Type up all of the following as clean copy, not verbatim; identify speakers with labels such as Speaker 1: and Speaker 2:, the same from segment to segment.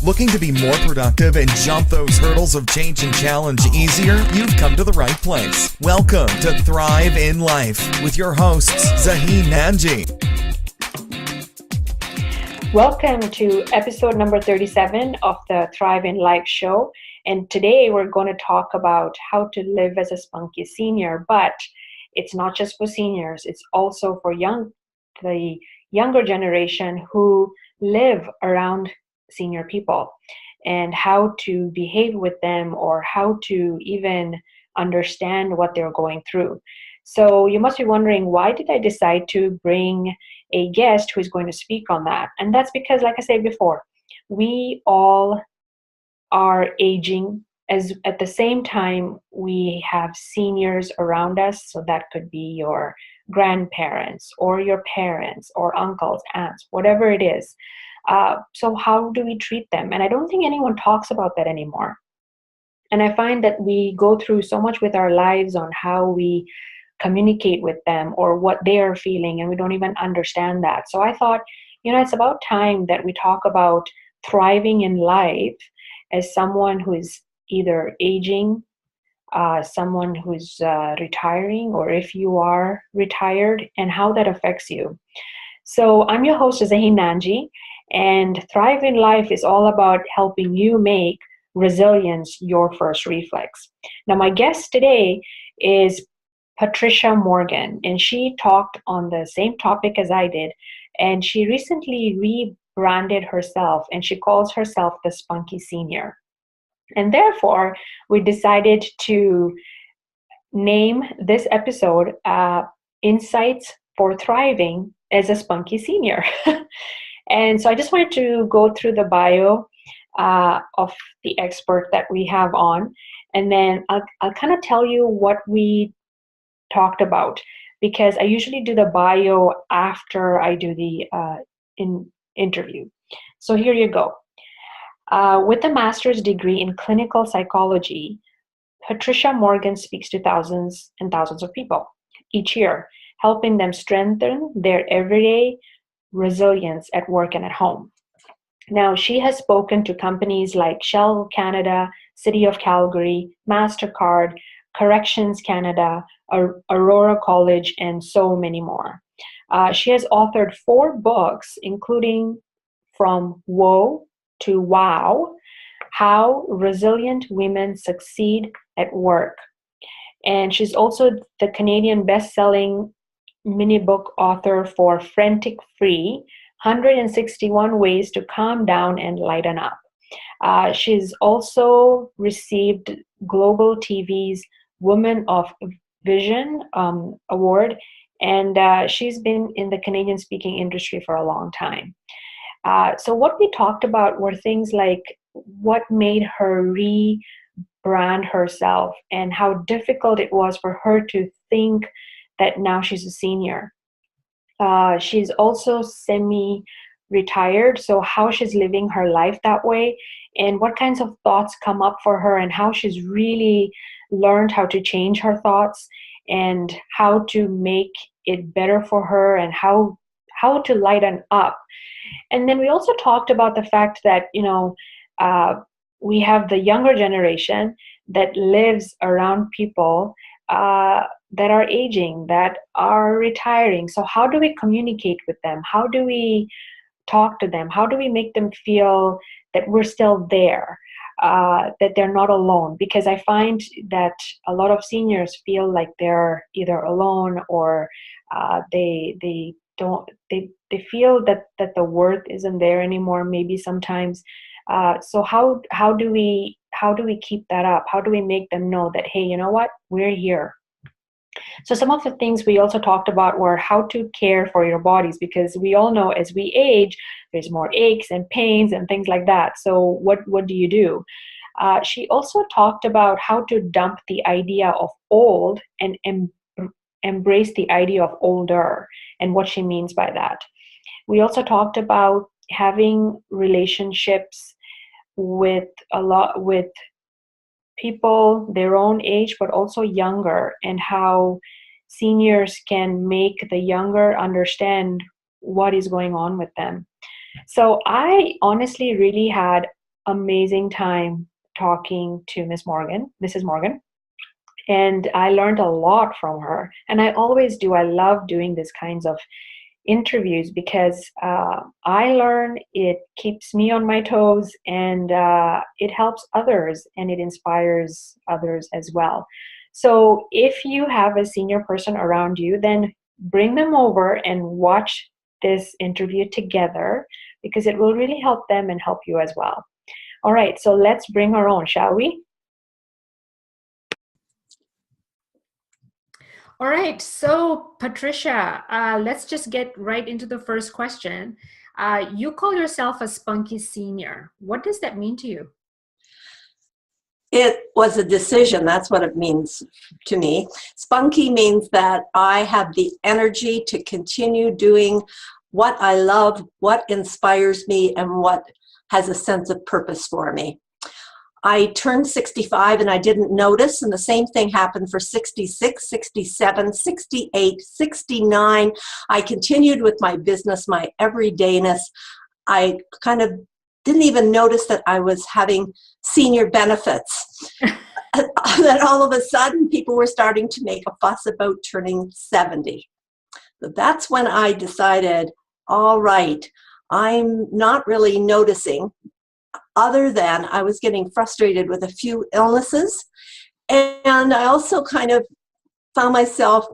Speaker 1: Looking to be more productive and jump those hurdles of change and challenge easier? You've come to the right place. Welcome to Thrive in Life with your hosts, Zaheen Nanji.
Speaker 2: Welcome to episode number 37 of the Thrive in Life show. And today we're going to talk about how to live as a spunky senior. But it's not just for seniors, it's also for the younger generation who live around senior people, and how to behave with them or how to even understand what they're going through. So you must be wondering, why did I decide to bring a guest who is going to speak on that? And that's because, like I said before, we all are aging. As at the same time, we have seniors around us. So that could be your grandparents or your parents or uncles, aunts, whatever it is. So how do we treat them? And I don't think anyone talks about that anymore. And I find that we go through so much with our lives on how we communicate with them or what they are feeling, and we don't even understand that. So I thought, it's about time that we talk about thriving in life as someone who is either aging, someone who's retiring, or if you are retired, and how that affects you. So I'm your host, Zaheen Nanji, and Thrive in Life is all about helping you make resilience your first reflex. Now, my guest today is Patricia Morgan, and she talked on the same topic as I did, and she recently rebranded herself, and she calls herself the Spunky Senior. And therefore, we decided to name this episode Insights for Thriving as a Spunky Senior. And so I just wanted to go through the bio of the expert that we have on, and then I'll kind of tell you what we talked about, because I usually do the bio after I do the interview. So here you go. With a master's degree in clinical psychology, Patricia Morgan speaks to thousands and thousands of people each year, helping them strengthen their everyday resilience at work and at home. Now, she has spoken to companies like Shell Canada, City of Calgary, MasterCard, Corrections Canada, Aurora College, and so many more. She has authored 4 books, including From Woe to Wow: How Resilient Women Succeed at Work. And she's also the Canadian best-selling mini book author for Frantic Free: 161 Ways to Calm Down and Lighten Up. She's also received Global TV's Women of Vision award, and she's been in the Canadian speaking industry for a long time. So what we talked about were things like what made her rebrand herself and how difficult it was for her to think that now she's a senior. She's also semi-retired, so how she's living her life that way, and what kinds of thoughts come up for her, and how she's really learned how to change her thoughts and how to make it better for her, and how to lighten up. And then we also talked about the fact that, we have the younger generation that lives around people that are aging, that are retiring. So how do we communicate with them? How do we talk to them? How do we make them feel that we're still there, that they're not alone? Because I find that a lot of seniors feel like they're either alone or they feel that the worth isn't there anymore, maybe sometimes. So how do we keep that up? How do we make them know that, hey, you know what, we're here? So some of the things we also talked about were how to care for your bodies, because we all know as we age, there's more aches and pains and things like that. So what do you do? She also talked about how to dump the idea of old and embrace the idea of older, and what she means by that. We also talked about having relationships with people their own age, but also younger, and how seniors can make the younger understand what is going on with them. So I honestly really had amazing time talking to Mrs. Morgan. And I learned a lot from her. And I always do. I love doing these kinds of interviews because I learn, it keeps me on my toes, and it helps others and it inspires others as well. So if you have a senior person around you, then bring them over and watch this interview together because it will really help them and help you as well. All right, so let's bring her on, shall we? All right, so Patricia, let's just get right into the first question. You call yourself a spunky senior. What does that mean to you?
Speaker 3: It was a decision. That's what it means to me. Spunky means that I have the energy to continue doing what I love, what inspires me, and what has a sense of purpose for me. I turned 65 and I didn't notice, and the same thing happened for 66, 67, 68, 69. I continued with my business, my everydayness. I kind of didn't even notice that I was having senior benefits. Then all of a sudden, people were starting to make a fuss about turning 70. So that's when I decided, all right, I'm not really noticing, other than I was getting frustrated with a few illnesses. And I also kind of found myself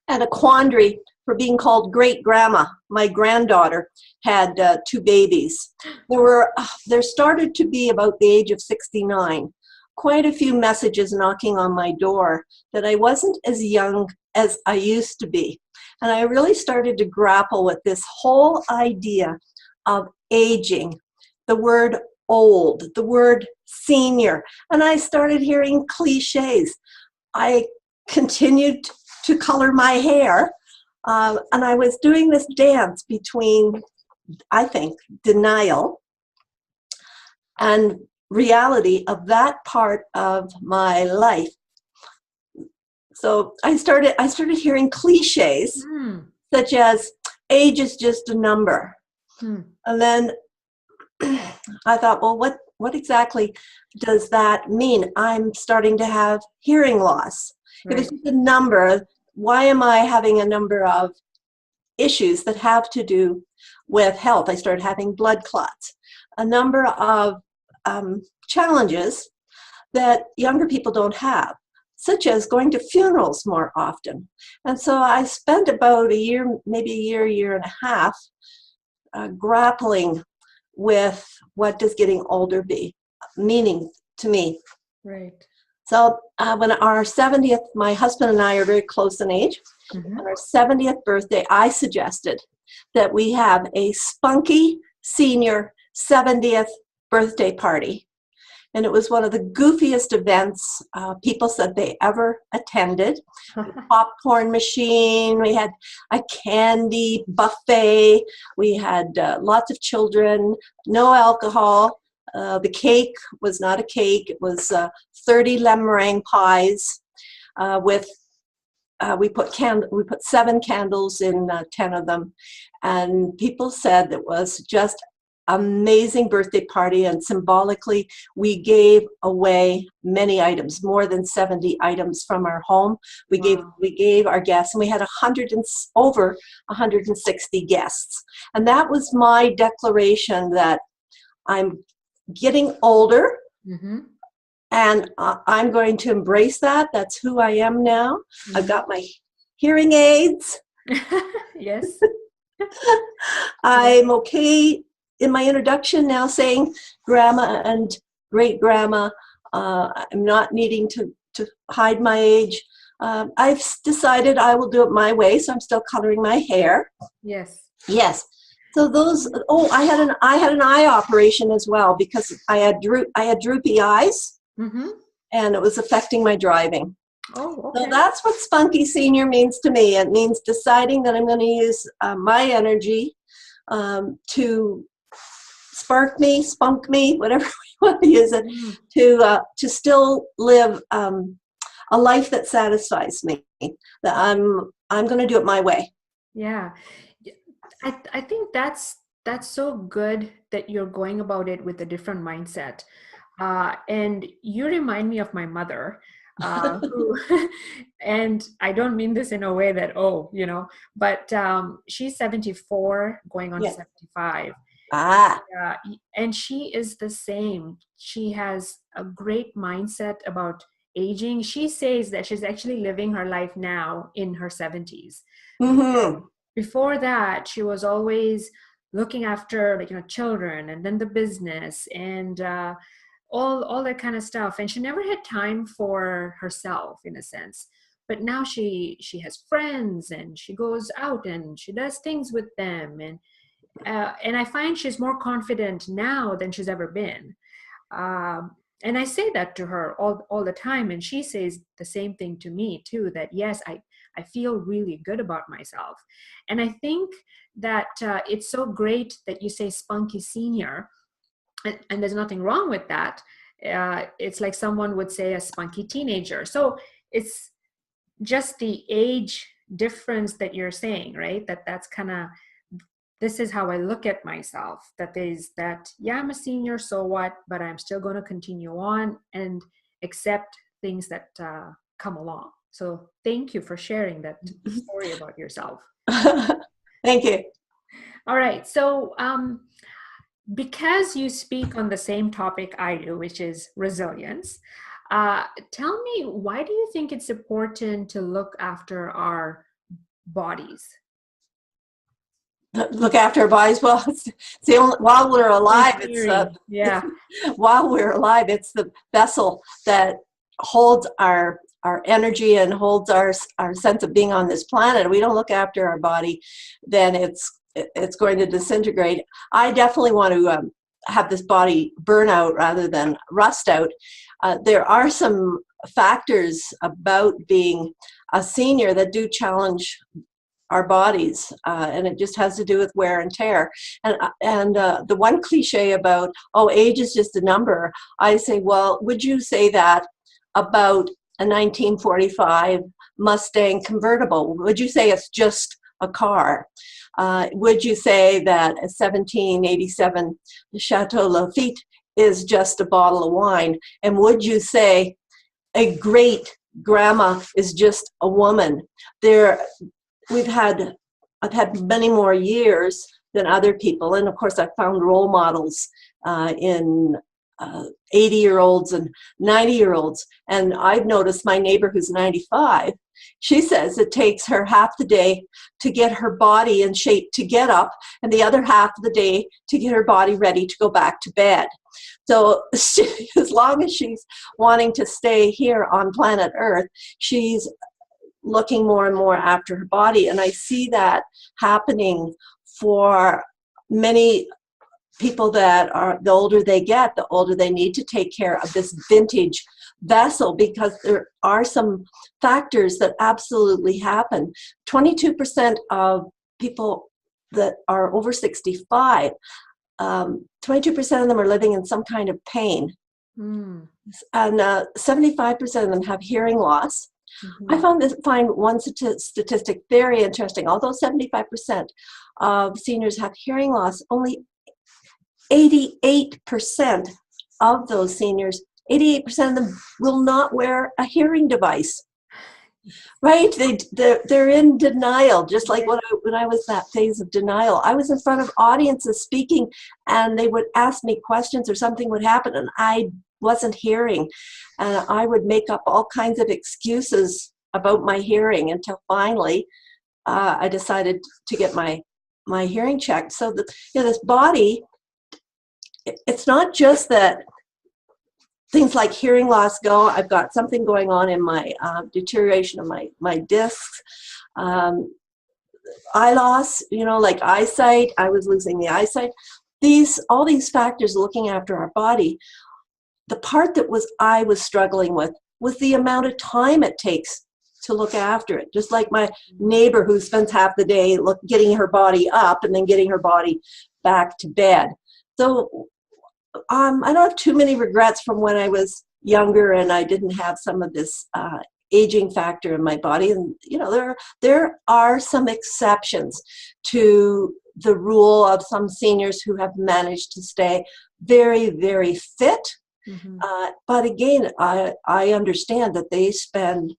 Speaker 3: at a quandary for being called great grandma. My granddaughter had 2 babies. There started to be about the age of 69, quite a few messages knocking on my door that I wasn't as young as I used to be. And I really started to grapple with this whole idea of aging, the word old, the word senior, and I started hearing cliches. I continued to color my hair, and I was doing this dance between, I think, denial and reality of that part of my life. So I started hearing cliches such as age is just a number. And then I thought, well, what exactly does that mean? I'm starting to have hearing loss. Right. If it's just a number, why am I having a number of issues that have to do with health? I started having blood clots, a number of challenges that younger people don't have, such as going to funerals more often. And so I spent about a year, maybe a year and a half, grappling with what does getting older meaning to me.
Speaker 2: Right.
Speaker 3: So when our 70th, my husband and I are very close in age. On our 70th birthday, I suggested that we have a spunky senior 70th birthday party. And it was one of the goofiest events people said they ever attended. Popcorn machine, we had a candy buffet, we had lots of children, no alcohol. The cake was not a cake, it was 30 lemon meringue pies we put 7 candles in 10 of them. And people said it was just amazing birthday party, and symbolically we gave away many items, more than 70 items from our home. We gave our guests, and we had over 160 guests. And that was my declaration that I'm getting older, and I'm going to embrace that. That's who I am now. I've got my hearing aids.
Speaker 2: Yes.
Speaker 3: I'm okay in my introduction now saying grandma and great grandma. I'm not needing to hide my age. I've decided I will do it my way, so I'm still coloring my hair.
Speaker 2: Yes.
Speaker 3: Yes. So those. Oh, I had an eye operation as well because I had droopy eyes, and it was affecting my driving.
Speaker 2: Oh, okay.
Speaker 3: So that's what spunky senior means to me. It means deciding that I'm going to use my energy to spunk me, whatever we want to use it, to still live a life that satisfies me. That I'm going to do it my way.
Speaker 2: Yeah, I think that's that's so good that you're going about it with a different mindset. And you remind me of my mother, who, and I don't mean this in a way that, oh, but she's 74 going on
Speaker 3: Yeah.
Speaker 2: 75.
Speaker 3: Ah,
Speaker 2: And she is the same. She has a great mindset about aging. She says that she's actually living her life now in her 70s.
Speaker 3: mm-hmm.
Speaker 2: Before that, she was always looking after, children, and then the business, and all that kind of stuff. And she never had time for herself, in a sense. But now she has friends, and she goes out and she does things with them, and I find she's more confident now than she's ever been. And I say that to her all the time, and she says the same thing to me too, that yes, I feel really good about myself. And I think that it's so great that you say spunky senior, and there's nothing wrong with that. It's like someone would say a spunky teenager. So it's just the age difference that you're saying, right? That's kind of, this is how I look at myself. That is that, yeah, I'm a senior, so what? But I'm still going to continue on and accept things that come along. So thank you for sharing that story about yourself.
Speaker 3: Thank you.
Speaker 2: All right. So because you speak on the same topic I do, which is resilience, tell me, why do you think it's important to look after our bodies?
Speaker 3: Look after our bodies. Well, it's the only, while we're alive, while we're alive, it's the vessel that holds our energy and holds our sense of being on this planet. If we don't look after our body, then it's going to disintegrate. I definitely want to have this body burn out rather than rust out. There are some factors about being a senior that do challenge our bodies, and it just has to do with wear and tear. And the one cliche about, oh, age is just a number, I say, well, would you say that about a 1945 Mustang convertible? Would you say it's just a car? Would you say that a 1787 Chateau Lafite is just a bottle of wine? And would you say a great grandma is just a woman? I've had many more years than other people, and of course I've found role models in 80-year-olds and 90-year-olds, and I've noticed my neighbor who's 95, she says it takes her half the day to get her body in shape to get up, and the other half of the day to get her body ready to go back to bed. So as long as she's wanting to stay here on planet Earth, she's looking more and more after her body. And I see that happening for many people that are, the older they get, the older they need to take care of this vintage vessel, because there are some factors that absolutely happen. 22% of people that are over 65, 22% of them are living in some kind of pain. And 75% of them have hearing loss. Mm-hmm. I find one statistic very interesting. Although 75% of seniors have hearing loss, only 88% of those seniors, 88% of them will not wear a hearing device. Right? They're in denial, just like when I was that phase of denial. I was in front of audiences speaking, and they would ask me questions or something would happen, and I wasn't hearing. And I would make up all kinds of excuses about my hearing until finally I decided to get my hearing checked. So this body, it's not just that things like hearing loss go. I've got something going on in my deterioration of my discs, eye loss, like eyesight. I was losing the eyesight. All these factors looking after our body. The part that I was struggling with was the amount of time it takes to look after it. Just like my neighbor who spends half the day getting her body up and then getting her body back to bed. So I don't have too many regrets from when I was younger and I didn't have some of this aging factor in my body. And there are some exceptions to the rule of some seniors who have managed to stay very, very fit.
Speaker 2: Mhm.
Speaker 3: But again, I understand that they spend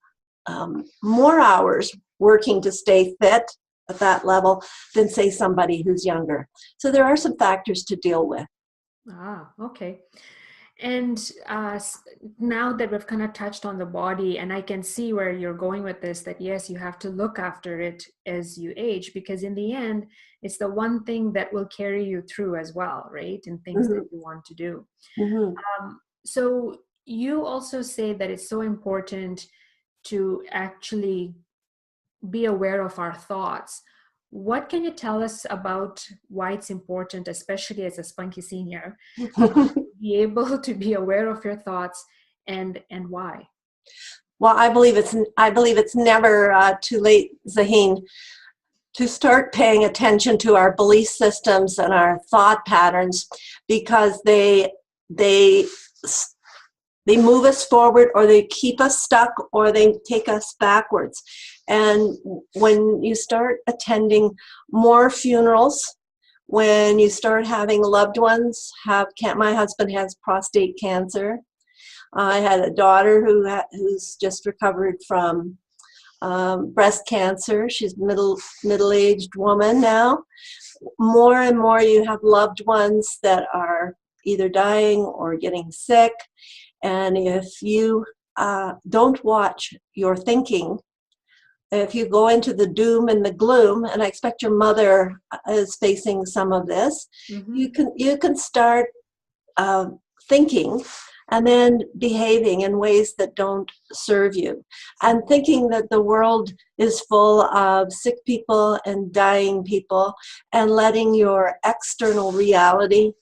Speaker 3: more hours working to stay fit at that level than, say, somebody who's younger. So there are some factors to deal with.
Speaker 2: Ah, okay. And now that we've kind of touched on the body, and I can see where you're going with this, that yes, you have to look after it as you age, because in the end, it's the one thing that will carry you through as well, right? And things that you want to do.
Speaker 3: Mm-hmm.
Speaker 2: So you also say that it's so important to actually be aware of our thoughts. What can you tell us about why it's important, especially as a spunky senior, be able to be aware of your thoughts, and why?
Speaker 3: Well, I believe it's never too late, Zaheen, to start paying attention to our belief systems and our thought patterns, because they move us forward, or they keep us stuck, or they take us backwards. And when you start attending more funerals, when you start having loved ones my husband has prostate cancer. I had a daughter who's just recovered from breast cancer. She's middle-aged woman now. More and more you have loved ones that are either dying or getting sick. And if you don't watch your thinking, if you go into the doom and the gloom, and I expect your mother is facing some of this, you can start thinking and then behaving in ways that don't serve you, and thinking that the world is full of sick people and dying people, and letting your external reality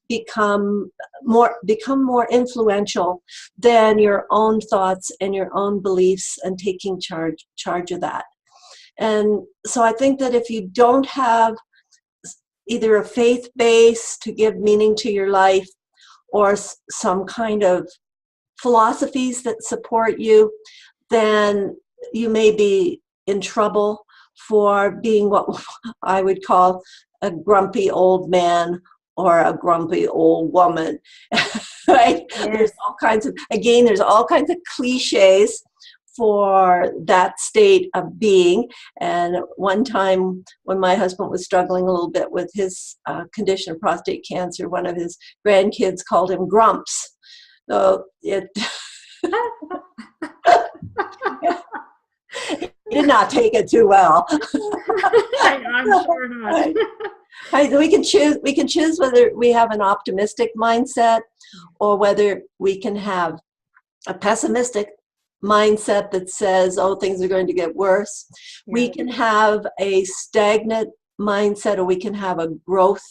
Speaker 3: become more influential than your own thoughts and your own beliefs, and taking charge of that. And so I think that if you don't have either a faith base to give meaning to your life, or some kind of philosophies that support you, then you may be in trouble for being what I would call a grumpy old man or a grumpy old woman. Right?
Speaker 2: Yes.
Speaker 3: There's all kinds of cliches for that state of being. And one time when my husband was struggling a little bit with his condition of prostate cancer, one of his grandkids called him Grumps. So it he did not take it too well.
Speaker 2: I'm sure not.
Speaker 3: We can choose whether we have an optimistic mindset, or whether we can have a pessimistic mindset that says, oh, things are going to get worse.
Speaker 2: Yeah.
Speaker 3: We can have a stagnant mindset, or we can have a growth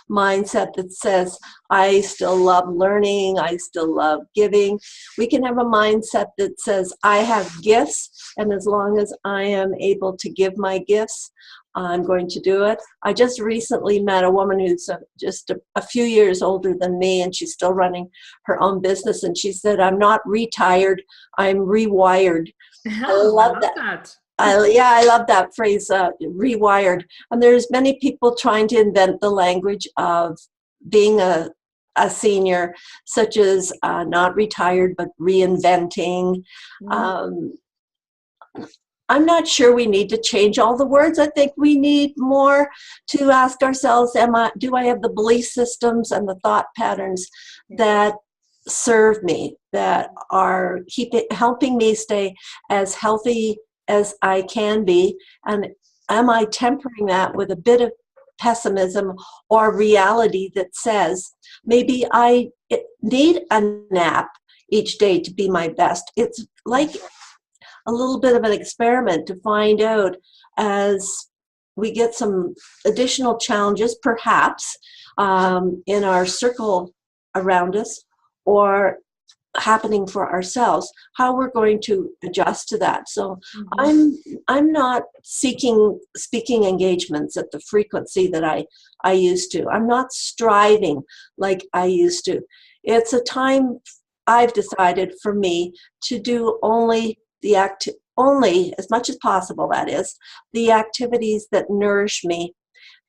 Speaker 3: mindset that says, I still love learning, I still love giving. We can have a mindset that says, I have gifts, and as long as I am able to give my gifts, I'm going to do it. I just recently met a woman who's just a few years older than me, and she's still running her own business. And she said, I'm not retired, I'm rewired. I love that. I love that phrase, rewired. And there's many people trying to invent the language of being a senior, such as not retired, but reinventing. I'm not sure we need to change all the words. I think we need more to ask ourselves, do I have the belief systems and the thought patterns that serve me, that are helping me stay as healthy as I can be? And am I tempering that with a bit of pessimism or reality that says, maybe I need a nap each day to be my best? It's like a little bit of an experiment to find out, as we get some additional challenges, perhaps, in our circle around us, or happening for ourselves, how we're going to adjust to that. So I'm not seeking speaking engagements at the frequency that I used to. I'm not striving like I used to. It's a time I've decided for me to do only as much as possible, that is, the activities that nourish me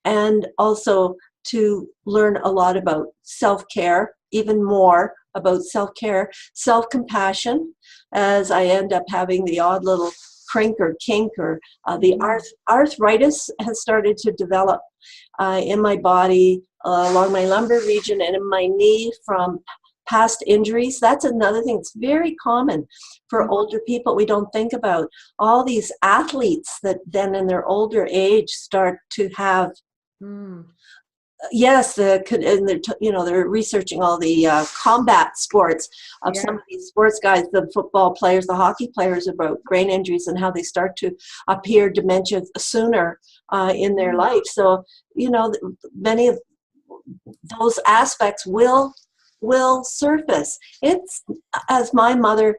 Speaker 3: and also to learn a lot about self-care, even more about self-care, self-compassion, as I end up having the odd little crink or kink, or the arthritis has started to develop in my body, along my lumbar region and in my knee from past injuries. That's another thing. It's very common for older people. We don't think about all these athletes that then in their older age start to have yes, and they're researching all the combat sports of some of these sports guys, the football players, the hockey players, about brain injuries and how they start to appear dementia sooner in their life. So, many of those aspects will surface. It's, as my mother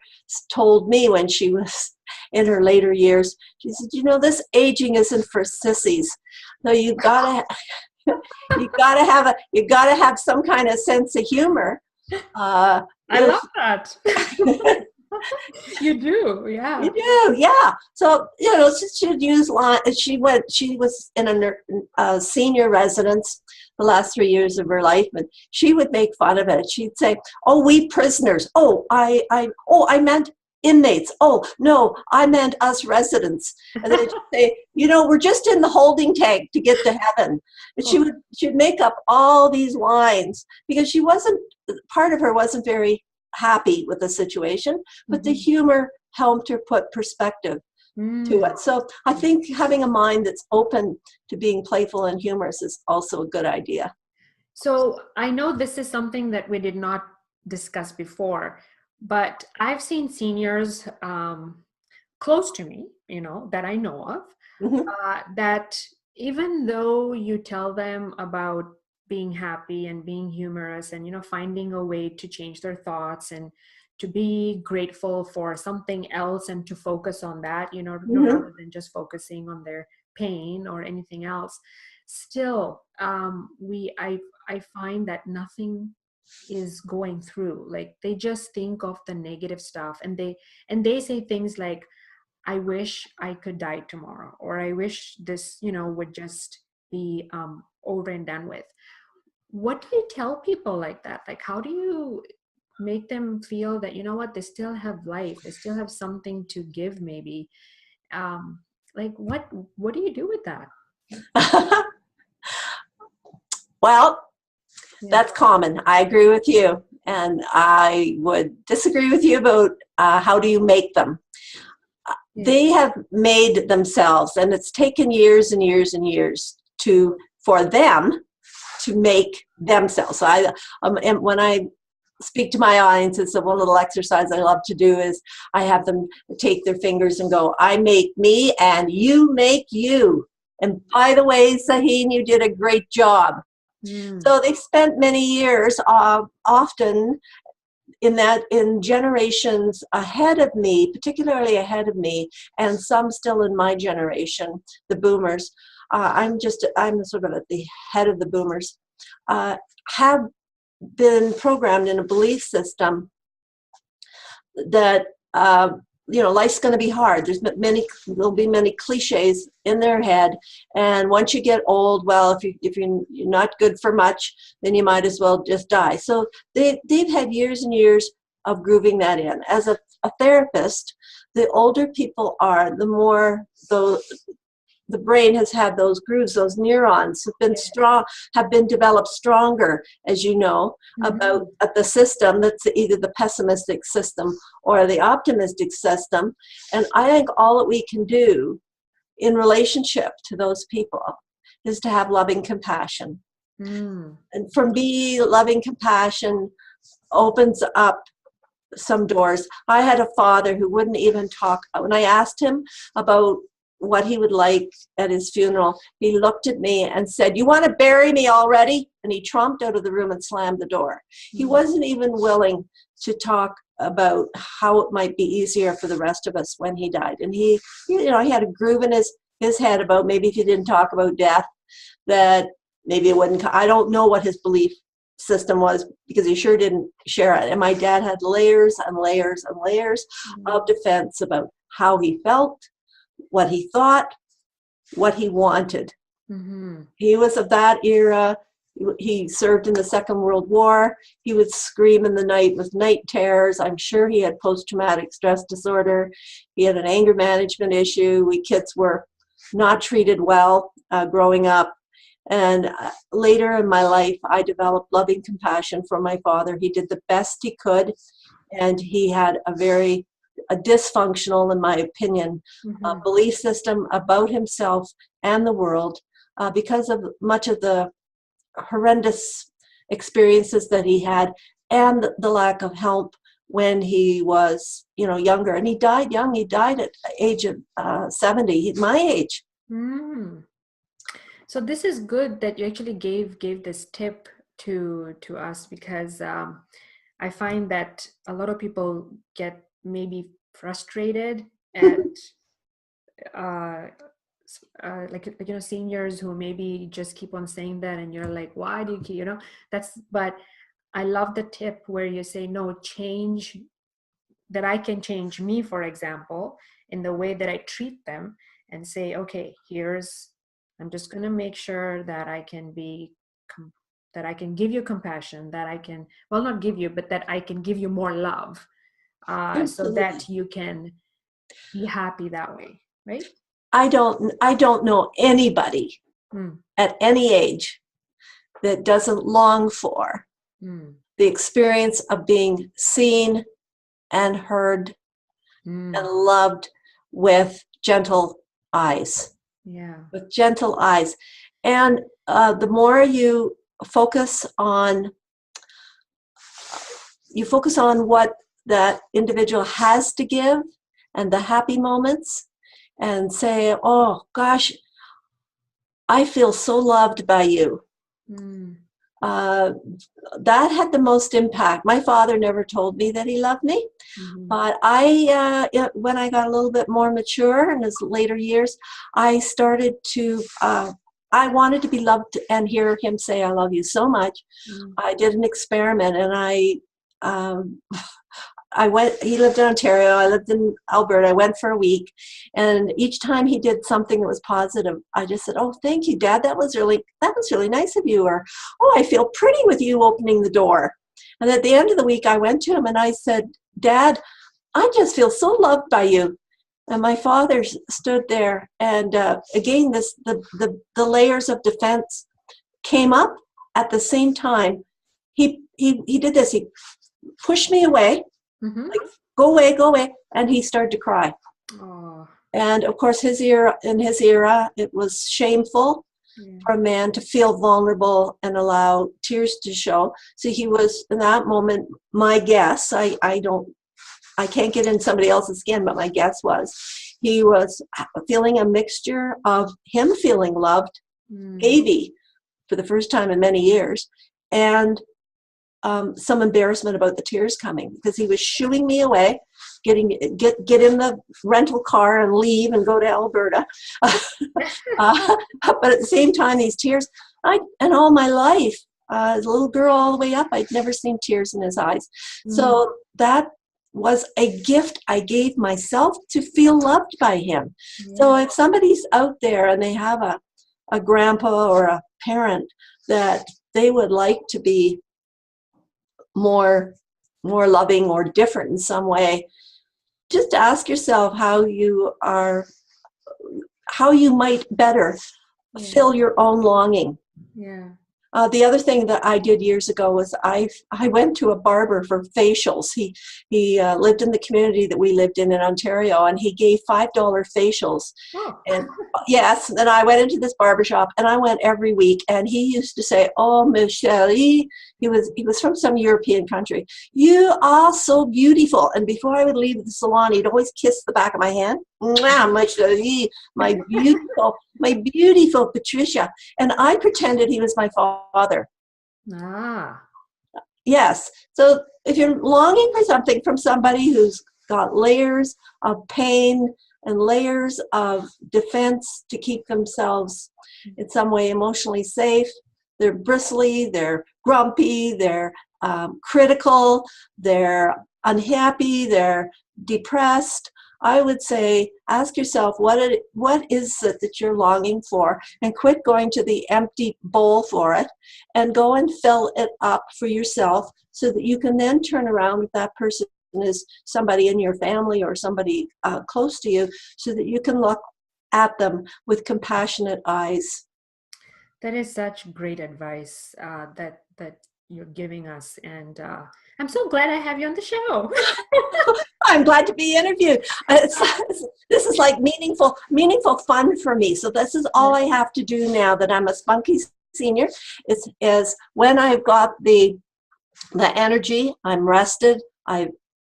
Speaker 3: told me when she was in her later years, she said, this aging isn't for sissies. No, you gotta have some kind of sense of humor.
Speaker 2: I love that. You do, yeah.
Speaker 3: You do, yeah. So she'd use line. She was in a senior residence the last 3 years of her life, and she would make fun of it. She'd say, "Oh, we prisoners. Oh, I meant inmates. Oh, no, I meant us residents." And then she'd say, "We're just in the holding tank to get to heaven." And she'd make up all these lines because part of her wasn't very happy with the situation, but the humor helped her put perspective to it. So I think having a mind that's open to being playful and humorous is also a good idea.
Speaker 2: So I know this is something that we did not discuss before, but I've seen seniors close to me, that I know of, that even though you tell them about being happy and being humorous and, finding a way to change their thoughts and to be grateful for something else and to focus on that, rather than just focusing on their pain or anything else, still, I find that nothing is going through. Like, they just think of the negative stuff, and they say things like, "I wish I could die tomorrow," or "I wish this, would just be over and done with." What do you tell people like that? Like, how do you make them feel that, they still have life, they still have something to give, maybe? What do you do with that?
Speaker 3: Well, that's common. I agree with you. And I would disagree with you about how do you make them. They have made themselves, and it's taken years and years and years for them to make themselves. So and when I speak to my audiences, so one little exercise I love to do is I have them take their fingers and go, "I make me and you make you. And by the way, Zaheen, you did a great job." So they've spent many years, often in generations ahead of me, particularly ahead of me, and some still in my generation, the boomers. I'm sort of at the head of the boomers, have been programmed in a belief system that life's going to be hard. There'll be many cliches in their head, and once you get old, well, if you're not good for much, then you might as well just die. So they've had years and years of grooving that in. As a therapist, the older people are, the more the brain has had those grooves, those neurons have been developed stronger, as you know, about the system that's either the pessimistic system or the optimistic system. And I think all that we can do in relationship to those people is to have loving compassion. And from me, loving compassion opens up some doors. I had a father who wouldn't even talk. When I asked him about what he would like at his funeral, he looked at me and said, "You want to bury me already?" And he tromped out of the room and slammed the door. He wasn't even willing to talk about how it might be easier for the rest of us when he died. And he had a groove in his head about maybe if you didn't talk about death, that maybe it wouldn't. I don't know what his belief system was, because he sure didn't share it. And my dad had layers and layers and layers of defense about how he felt, what he thought, what he wanted.
Speaker 2: Mm-hmm.
Speaker 3: He was of that era. He served in the Second World War. He would scream in the night with night terrors. I'm sure he had post-traumatic stress disorder. He had an anger management issue. We kids were not treated well growing up. And later in my life, I developed loving compassion for my father. He did the best he could, and he had a dysfunctional, in my opinion,
Speaker 2: Mm-hmm.
Speaker 3: belief system about himself and the world because of much of the horrendous experiences that he had and the lack of help when he was, younger. And he died young. He died at the age of 70, my age.
Speaker 2: Mm. So this is good that you actually gave this tip to us, because I find that a lot of people get maybe frustrated at seniors who maybe just keep on saying that, and you're like, why do you keep, but I love the tip where you say, no, change, that I can change me, for example, in the way that I treat them, and say, okay, I'm just going to make sure that I can that I can give you compassion, that I can, well, not give you, but that I can give you more love, so that you can be happy that way, right?
Speaker 3: I don't know anybody at any age that doesn't long for the experience of being seen and heard and loved with gentle eyes.
Speaker 2: Yeah.
Speaker 3: With gentle eyes. And the more you focus on what that individual has to give and the happy moments, and say, oh gosh, I feel so loved by you. That had the most impact. My father never told me that he loved me, but when I got a little bit more mature in his later years, I started to, I wanted to be loved and hear him say, I love you so much. I did an experiment, and he lived in Ontario, I lived in Alberta. I went for a week, and each time he did something that was positive, I just said, oh, thank you, Dad, that was really nice of you, or, oh, I feel pretty with you opening the door. And at the end of the week, I went to him and I said, Dad, I just feel so loved by you. And my father stood there, and again, the layers of defense came up at the same time. He did this, he pushed me away. Like, go away, and he started to cry.
Speaker 2: Oh.
Speaker 3: And of course, in his era, it was shameful for a man to feel vulnerable and allow tears to show. So he was, in that moment, my guess, I can't get in somebody else's skin, but my guess was he was feeling a mixture of him feeling loved, maybe for the first time in many years, and some embarrassment about the tears coming, because he was shooing me away, get in the rental car and leave and go to Alberta. But at the same time, these tears, and all my life, as a little girl all the way up, I'd never seen tears in his eyes. So that was a gift I gave myself to feel loved by him. So if somebody's out there and they have a grandpa or a parent that they would like to be more loving or different in some way, just ask yourself how you might better fill your own longing. The other thing that I did years ago was I went to a barber for facials. He lived in the community that we lived in Ontario, and he gave $5 facials. And yes, and I went into this barber shop, and I went every week, and he used to say, oh, Michelle, he was from some European country, you are so beautiful. And before I would leave the salon, he'd always kiss the back of my hand. Mwah, Michelle, my beautiful Patricia. And I pretended he was my father. Yes. So if you're longing for something from somebody who's got layers of pain and layers of defense to keep themselves in some way emotionally safe, they're bristly, they're grumpy, they're critical, they're unhappy, they're depressed, I would say, ask yourself what is it that you're longing for, and quit going to the empty bowl for it, and go and fill it up for yourself, so that you can then turn around with that person is somebody in your family or somebody close to you, so that you can look at them with compassionate eyes.
Speaker 2: That is such great advice that you're giving us, and I'm so glad I have you on the show.
Speaker 3: I'm glad to be interviewed. This is like meaningful fun for me. So this is all I have to do now that I'm a spunky senior. Is when I've got the energy, I'm rested, I've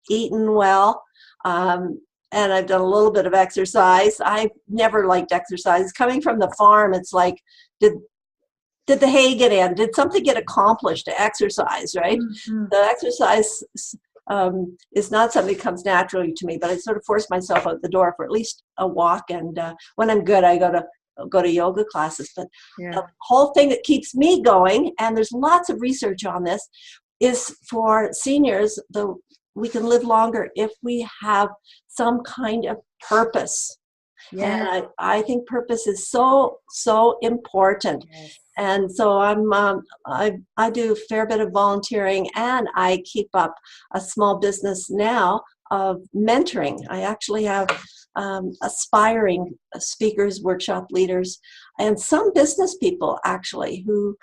Speaker 3: eaten well, and I've done a little bit of exercise. I've never liked exercise. Coming from the farm, it's like, did the hay get in? Did something get accomplished to exercise, right?
Speaker 2: Mm-hmm.
Speaker 3: The exercise is not something that comes naturally to me, but I sort of force myself out the door for at least a walk. And when I'm good, I go to yoga classes. But the whole thing that keeps me going, and there's lots of research on this, is for seniors, we can live longer if we have some kind of purpose. Yeah. And I think purpose is so important. Yes. And so I do a fair bit of volunteering, and I keep up a small business now of mentoring. I actually have aspiring speakers, workshop leaders, and some business people actually who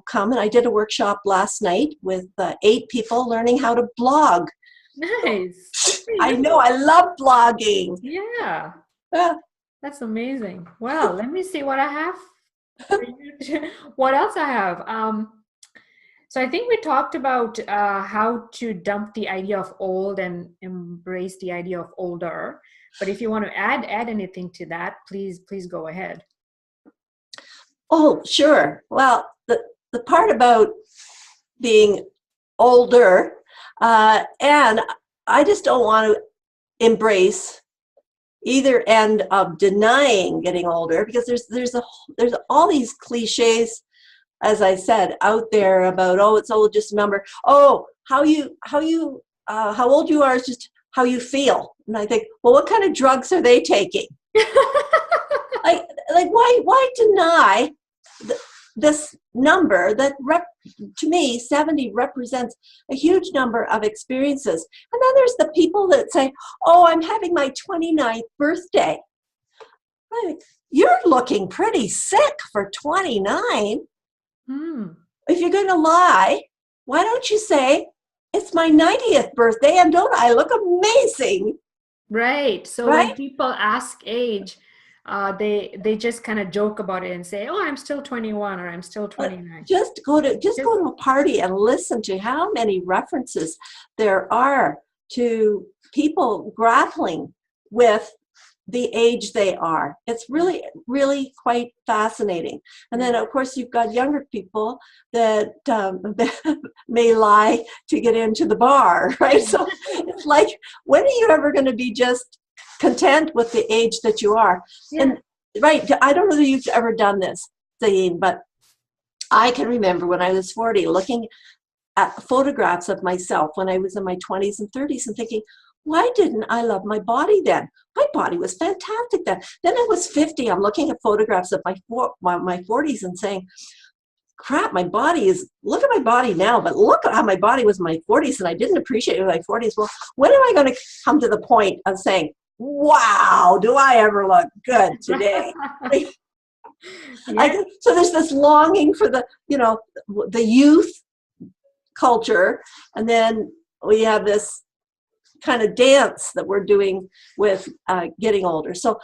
Speaker 3: come. And I did a workshop last night with 8 people learning how to blog.
Speaker 2: Nice.
Speaker 3: I know, I love blogging.
Speaker 2: Yeah. That's amazing. Well, let me see what I have. What else I have? So I think we talked about how to dump the idea of old and embrace the idea of older. But if you want to add anything to that, please go ahead.
Speaker 3: Oh, sure. Well, the part about being older, and I just don't want to embrace either end of denying getting older, because there's all these cliches, as I said, out there about, oh, it's all just a number. Oh, how old you are is just how you feel. And I think, well, what kind of drugs are they taking? like why deny this number that to me 70 represents a huge number of experiences? And then there's the people that say, oh, I'm having my 29th birthday. You're looking pretty sick for 29. If you're going to lie, why don't you say it's my 90th birthday and don't I look amazing?
Speaker 2: Right. So when people ask age, they just kind of joke about it and say, oh, I'm still 21 or I'm still 29.
Speaker 3: Just go to a party and listen to how many references there are to people grappling with the age they are. It's really, really quite fascinating. And then, of course, you've got younger people that may lie to get into the bar, right? So it's like, when are you ever going to be just content with the age that you are? Yeah. And right, I don't know if you've ever done this, Zaheen, but I can remember when I was 40 looking at photographs of myself when I was in my 20s and 30s and thinking, why didn't I love my body then? My body was fantastic then. Then I was 50. I'm looking at photographs of my 40s and saying, crap, look at my body now, but look at how my body was in my 40s, and I didn't appreciate it in my 40s. Well, when am I going to come to the point of saying, wow, do I ever look good today? So there's this longing for the youth culture, and then we have this kind of dance that we're doing with getting older. So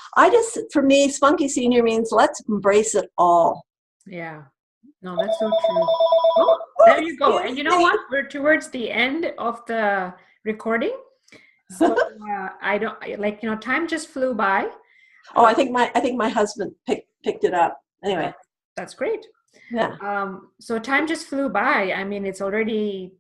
Speaker 3: for me, spunky senior means let's embrace it all.
Speaker 2: Yeah. No, that's so true. Oh, there you go. And you know what? We're towards the end of the recording. So time just flew by.
Speaker 3: Oh, I think my husband picked it up. Anyway.
Speaker 2: That's great.
Speaker 3: Yeah.
Speaker 2: So time just flew by. I mean, it's already,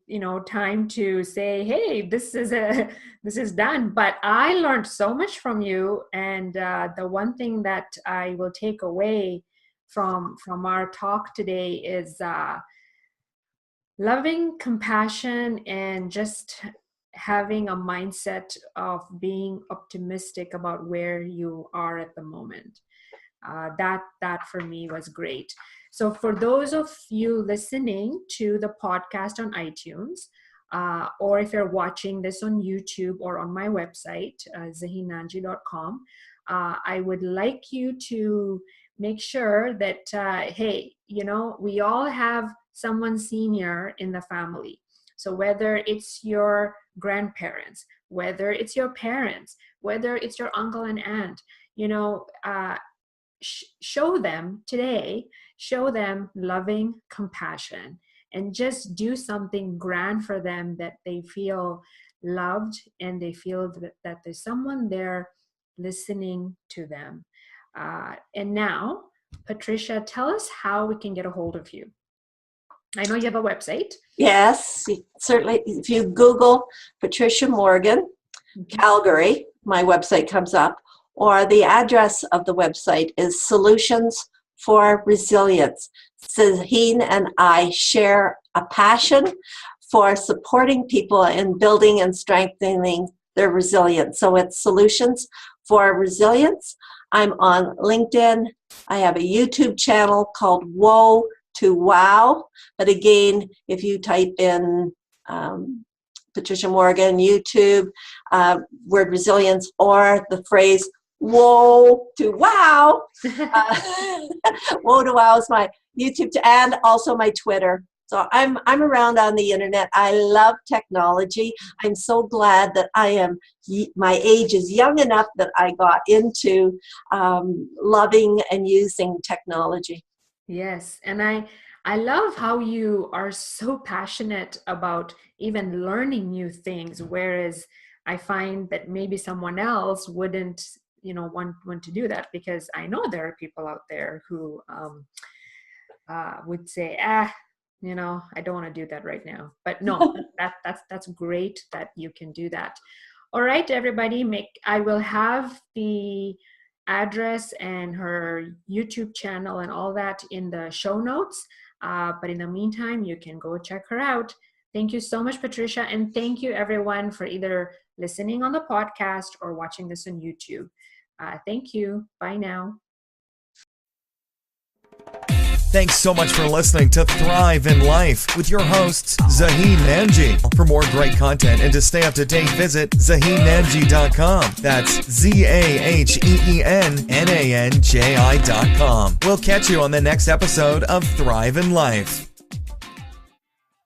Speaker 2: time to say, hey, this is done. But I learned so much from you. And the one thing that I will take away from our talk today is loving, compassion, and just having a mindset of being optimistic about where you are at the moment. That for me was great. So for those of you listening to the podcast on iTunes, or if you're watching this on YouTube or on my website, zahinanji.com, I would like you to make sure that, hey, we all have someone senior in the family. So whether it's your grandparents, whether it's your parents, whether it's your uncle and aunt, show them loving compassion, and just do something grand for them, that they feel loved and they feel that there's someone there listening to them. And now, Patricia, tell us how we can get a hold of you. I know you have a website.
Speaker 3: Yes, certainly. If you Google Patricia Morgan, Calgary, my website comes up, or the address of the website is Solutions for Resilience. Zaheen and I share a passion for supporting people in building and strengthening their resilience. So it's Solutions for Resilience. I'm on LinkedIn. I have a YouTube channel called Woe to Wow. But again, if you type in Patricia Morgan, YouTube, word resilience, or the phrase Woe to Wow. Woe to Wow is my YouTube and also my Twitter. So I'm around on the internet. I love technology. I'm so glad that my age is young enough that I got into loving and using technology.
Speaker 2: Yes, and I love how you are so passionate about even learning new things, whereas I find that maybe someone else wouldn't, want to do that, because I know there are people out there who would say, I don't want to do that right now. But no, that's great that you can do that. All right, everybody, I will have the address and her YouTube channel and all that in the show notes. But in the meantime, you can go check her out. Thank you so much, Patricia. And thank you, everyone, for either listening on the podcast or watching this on YouTube. Thank you. Bye now.
Speaker 1: Thanks so much for listening to Thrive in Life with your hosts, Zaheen Nanji. For more great content and to stay up to date, visit zahinanji.com. That's ZAHEENNANJI.com. We'll catch you on the next episode of Thrive in Life.